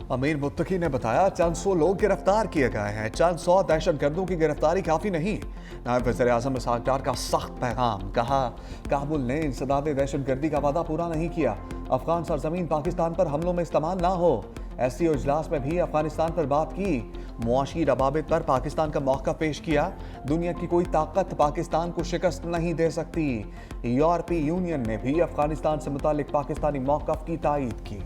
अमीर मुत्तकी ने बताया चंद सौ लोग गिरफ्तार किए गए हैं। चंद सौ दहशतगर्दों की गिरफ्तारी काफी नहीं। नायब वज़ीर आज़म इसहाक डार का सख्त पैगाम, कहा काबुल ने इंसदाद दहशतगर्दी का वादा पूरा नहीं किया। अफगान सरजमीन पाकिस्तान पर हमलों में इस्तेमाल ना हो। SCO इजलास में भी अफगानिस्तान पर बात की। मुआशी रवाबित पर पाकिस्तान का मौक़िफ़ पेश किया। दुनिया की कोई ताकत पाकिस्तान को शिकस्त नहीं दे सकती। यूरोपीय यूनियन ने भी अफगानिस्तान से मुतालिक पाकिस्तानी मौक़िफ़ की तायीद की।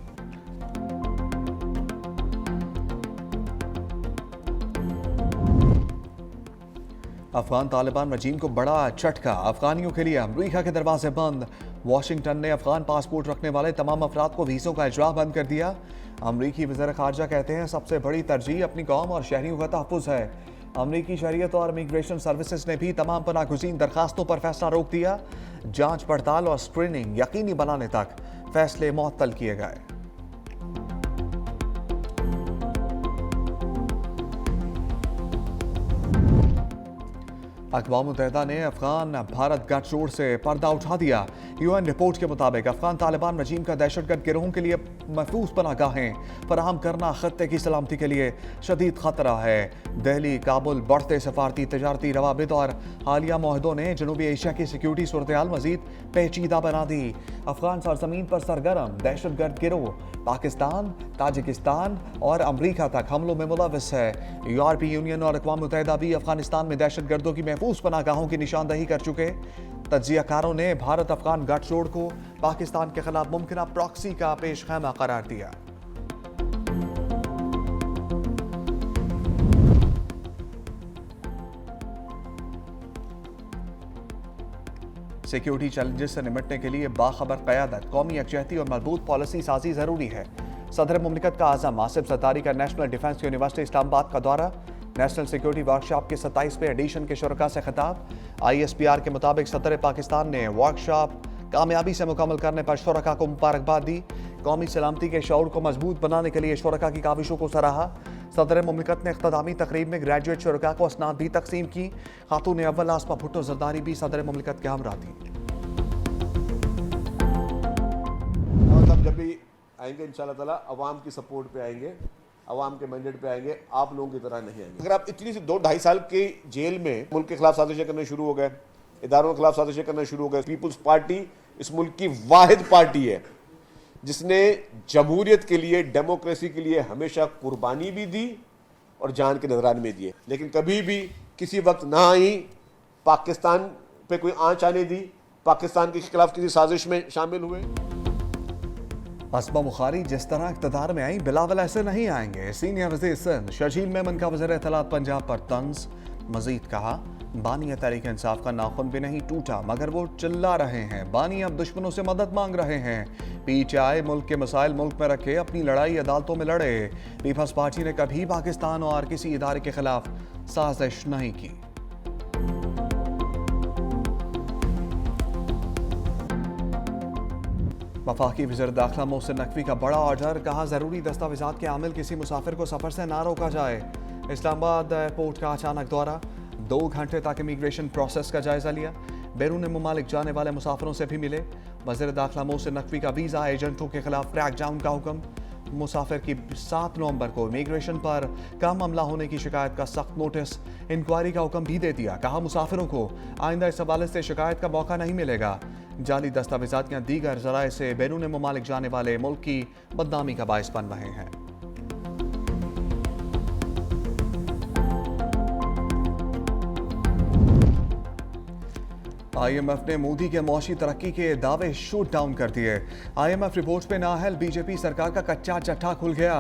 अफगान तालिबान रजीम को बड़ा झटका, अफगानियों के लिए अमरीका के दरवाजे बंद। वाशिंगटन ने अफगान पासपोर्ट रखने वाले तमाम अफराद को वीज़ों का इजरा बंद कर दिया। अमरीकी वज़ीर ख़ारजा कहते हैं सबसे बड़ी तरजीह अपनी कौम और शहरियों का तहफ़्फ़ुज़ है। अमरीकी शरीयत और इमिग्रेशन सर्विसेज ने भी तमाम पनागुज़ीन दरखास्तों पर फैसला रोक दिया। जांच पड़ताल और स्क्रीनिंग यकीनी बनाने तक फैसले मुअत्तल किए गए। अक़वाम मुत्तहिदा ने अफगान भारत गठजोड़ से पर्दा उठा दिया। UN रिपोर्ट के मुताबिक अफगान तालिबान रजीम का दहशतगर्द गिरोहों के लिए महफूज पनाहगाहें फराहम करना खत्ते की सलामती के लिए शदीद खतरा है। दिल्ली काबुल बढ़ते सफारती तजारती रवाबित और हालिया मुआहदों ने जनूबी एशिया की सिक्योरिटी सूरत हाल मजीद पेचीदा बना दी। अफगान सरजमीन पर सरगर्म दहशतगर्द गिरोह पाकिस्तान, ताजिकिस्तान और अमरीका तक हमलों में मुलविस है। यूरोपीय यूनियन और अक़वाम मुत्तहिदा भी अफगानिस्तान में दहशतगर्दों की महफूज पनाहगाहों की निशानदही कर चुके। तज्जियाकारों ने भारत अफगान गठजोड़ को पाकिस्तान के खिलाफ मुमकिन प्रॉक्सी का पेश खैमा करार दिया। सिक्योरिटी चैलेंजेस से निपटने के लिए बाखबर क़यादत, कौमी यकजहती और मजबूत पॉलिसी साजी जरूरी है। सदर मुमलिकत का आज़म आसिफ ज़रदारी का नेशनल डिफेंस यूनिवर्सिटी इस्लामाबाद का दौरा। नेशनल सिक्योरिटी वर्कशॉप के 27वें एडिशन के शुरका से खिताब। ISPR के मुताबिक सदर पाकिस्तान ने वर्कशॉप कामयाबी से मुकम्मल करने पर शुरका को मुबारकबाद दी। कौमी सलामती के शऊर को मजबूत बनाने के लिए शुरका की काविशों को सराहा। सदर मुमलिकत ने इख्तितामी तकरीब में ग्रेजुएट शुरका को असनाद भी तकसीम की। खातून अव्वल आसमा भुट्टो जरदारी भी सदर मुमलिकत के हमरा थी। जब भी आएंगे इंशाल्लाह ताला अवाम की सपोर्ट पे आएंगे, अवाम के मैंडेट पे आएंगे, आप लोगों की तरह नहीं आएंगे। अगर आप इतनी सी 2-2.5 साल की जेल में मुल्क के खिलाफ साजिशें करने शुरू हो गए, इदारों के खिलाफ साजिशें करना शुरू हो गए। पीपुल्स पार्टी इस मुल्क की वाहिद पार्टी है जिसने जमहूरियत के लिए, डेमोक्रेसी के लिए हमेशा कुर्बानी भी दी और जान के नजराने में दिए, लेकिन कभी भी किसी वक्त ना आई पाकिस्तान पे कोई आंच आने दी, पाकिस्तान के खिलाफ किसी साजिश में शामिल हुए। असमा बुखारी जिस तरह इक़्तिदार में आई बिलावल ऐसे नहीं आएंगे। सीनियर वज़ीर सिंध शर्जील मेमन का वज़ीर इत्तलात पंजाब पर तंज। मजीद कहा बानी तहरीक इंसाफ का नाखुन भी नहीं टूटा मगर वो चिल्ला रहे हैं। बानी अब दुश्मनों से मदद मांग रहे हैं। PTI मुल्क के मसाइल मुल्क में रखे, अपनी लड़ाई अदालतों में लड़े। पीपल्स पार्टी ने कभी पाकिस्तान और किसी इदारे के खिलाफ साजिश नहीं की। वफाकी वज़ीर दाखिला मोहसिन नकवी का बड़ा ऑर्डर, कहा जरूरी दस्तावेजात के आमिल किसी मुसाफिर को सफर से ना रोका जाए। इस्लामाबाद एयरपोर्ट का अचानक दौरा, 2 घंटे तक इमिग्रेशन प्रोसेस का जायजा लिया। बैरून मुमालिक जाने वाले मुसाफिरों से भी मिले। वज़ीर दाखिला मोहसिन नकवी का वीज़ा एजेंटों के खिलाफ क्रैकडाउन का हुक्म। मुसाफिर की 7 नवंबर को इमिग्रेशन पर कम अमला होने की शिकायत का सख्त नोटिस, इंक्वायरी का हुक्म भी दे दिया। कहा मुसाफिरों को आइंदा इस हवाले से शिकायत का मौका नहीं मिलेगा। जाली दस्तावेजात या दीगर जराए से बैरून मुमालिक जाने वाले मुल्क की बदनामी का बायस बन रहे हैं। IMF ने मोदी के मौशी तरक्की के दावे शूट डाउन कर दिए। IMF रिपोर्ट पे नाअहल बीजेपी सरकार का कच्चा चट्टा खुल गया।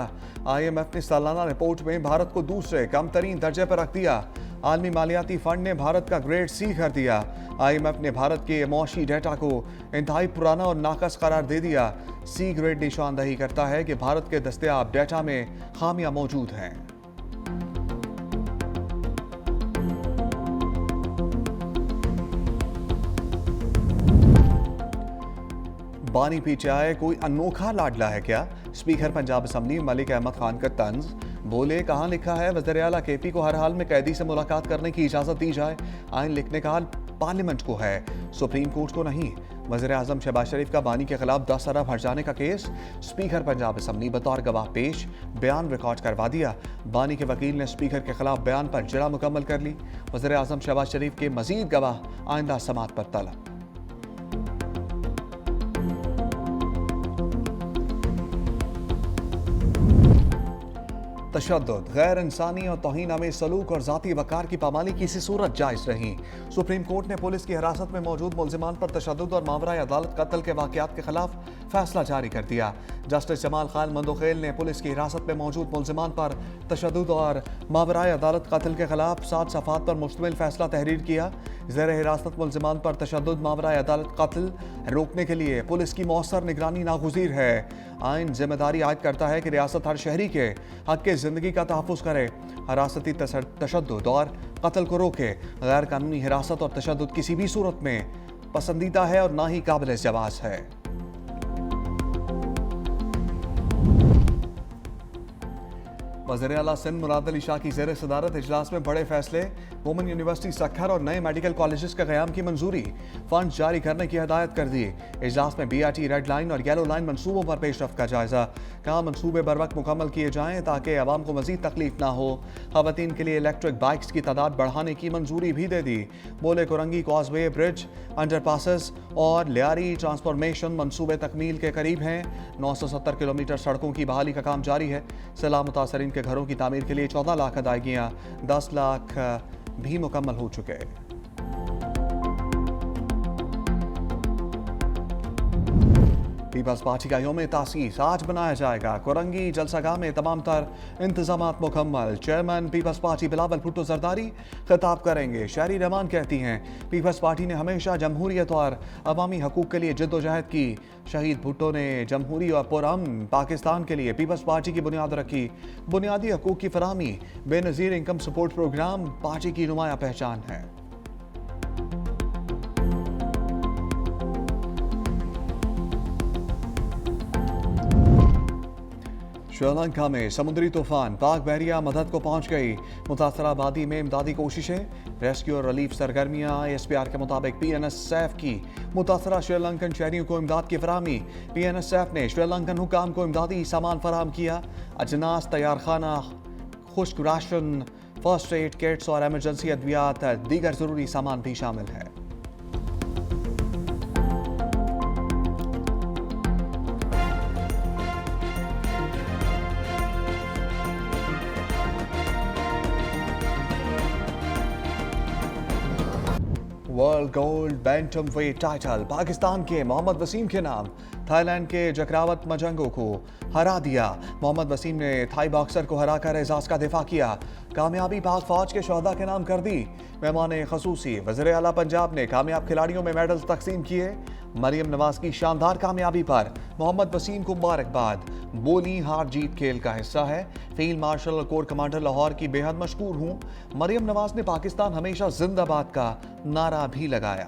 IMF ने सालाना रिपोर्ट में भारत को दूसरे कम तरीन दर्जे पर रख दिया। आलमी मालियाती फंड ने भारत का ग्रेड C कर दिया। IMF ने भारत के मौशी डेटा को इंतहाई पुराना और नाकस करार दे दिया। C ग्रेड निशानदही करता है कि भारत के दस्तयाब डेटा में खामियां मौजूद हैं। बानी PTI कोई अनोखा लाडला है क्या? स्पीकर पंजाब असम्बली मलिक अहमद खान का तंज। बोले कहाँ लिखा है वज़ीर आला KP को हर हाल में कैदी से मुलाकात करने की इजाज़त दी जाए। आइन लिखने का हाल पार्लियामेंट को है, सुप्रीम कोर्ट को नहीं। वज़ीर आज़म शहबाज शरीफ का बानी के खिलाफ 10 अरब हर्जाने का केस, स्पीकर पंजाब असम्बली बतौर गवाह पेश, बयान रिकॉर्ड करवा दिया। बानी के वकील ने स्पीकर के खिलाफ बयान पर जरा मुकम्मल कर ली। वज़ीर आज़म शहबाज शरीफ के मजीद गवाह आइंदा समात पर तलब। तशद्दुद, गैर इंसानी और तौहीन आमेज़ सलूक और ज़ाती वक़ार की पामाली किसी सूरत जायज़ नहीं। सुप्रीम कोर्ट ने पुलिस की हिरासत में मौजूद मुल्ज़िमान पर तशद्दुद और मावराए अदालत कत्ल के वाक़यात के खिलाफ फैसला जारी कर दिया। जस्टिस जमाल खान मंदोखेल ने पुलिस की हिरासत में मौजूद मुल्ज़िमान पर तशद्दुद और मावराए अदालत कत्ल के खिलाफ 7 सफ़ात पर मुश्तमिल फैसला तहरीर किया। ज़ेर हिरासत मुल्ज़िमान पर तशद्दुद मावराए अदालत कत्ल रोकने के लिए पुलिस की मौसर निगरानी नागुज़ीर है। आइन जिम्मेदारी आयद करता है कि रियासत हर शहरी के हक के ज़िंदगी का तहफ़्फ़ुज़ करे, हिरासती तशद्दुद और कत्ल को रोके। गैर कानूनी हिरासत और तशद्दुद किसी भी सूरत में पसंदीदा है और ना ही काबिल जवाज़ है। वज़ीर आला सिंध मुराद अली शाह की ज़ेर सदारत इजलास में बड़े फैसले, वुमेन यूनिवर्सिटी सक्खर और नए मेडिकल कॉलेजेस के क़याम की मंजूरी, फंड जारी करने की हिदायत कर दी। इजलास में BRT रेड लाइन और येलो लाइन मनसूबों पर पेशरफ्त का जायजा, कहा मनसूबे बर वक्त मुकम्मल किए जाएँ ताकि आवाम को मज़ीद तकलीफ ना हो। ख़वातीन के लिए इलेक्ट्रिक बाइक्स की तादाद बढ़ाने की मंजूरी भी दे दी। बोले Korangi causeway, bridge, under passes और लियारी ट्रांसफॉर्मेशन मनसूबे तकमील के करीब हैं। 970 किलोमीटर सड़कों की बहाली का काम जारी है। सैलाब मुतासरीन के घरों की तामीर के लिए 14 लाख अदायगियाँ, 10 लाख भी मुकम्मल हो चुके। पीपल्स पार्टी का यौम तासीस आज बनाया जाएगा। कुरंगी जलसागाह में तमाम तर इंतजामात मुकम्मल। चेयरमैन पीपल्स पार्टी बिलावल भुट्टो जरदारी खिताब करेंगे। शहरी रहमान कहती हैं पीपल्स पार्टी ने हमेशा जमहूरियत और अवामी हकूक़ के लिए जद्दोजहद की। शहीद भुट्टो ने जमहूरी और पुरअमन पाकिस्तान के लिए पीपल्स पार्टी की बुनियाद रखी। बुनियादी हकूक़ की फराहमी, Benazir income support programme party की नुमाया पहचान है। श्रीलंका में समुद्री तूफान, पाक बहरिया मदद को पहुंच गई। मुतासरा आबादी में इमदादी कोशिशें, रेस्क्यू और रिलीफ सरगर्मियां। ISPR के मुताबिक PNSF की मुतासरा श्रीलंकन शहरियों को इमदाद की फराहमी। PNSF ने श्रीलंकन हुकाम को इमदादी सामान फराहम किया। अजनास, तैयार खाना, खुश्क राशन, फर्स्ट एड किट्स और एमरजेंसी अद्वियात, दीगर ज़रूरी सामान भी शामिल है। World gold bantamweight title Pakistan के मोहम्मद वसीम के नाम, थाईलैंड के जकरावत मजंगो को हरा दिया। मोहम्मद वसीम ने थाई बॉक्सर को हराकर एजाज का दिफा किया। कामयाबी पाक फौज के शहदा के नाम कर दी। मेहमान खसूसी वज़ीर आला पंजाब ने कामयाब खिलाड़ियों में मेडल्स तकसीम किए। मरियम नवाज की शानदार कामयाबी पर मोहम्मद वसीम को मुबारकबाद। बोली हार जीत खेल का हिस्सा है। फील्ड मार्शल और कोर कमांडर लाहौर की बेहद मशकूर हूँ। मरियम नवाज ने पाकिस्तान हमेशा जिंदाबाद का नारा भी लगाया।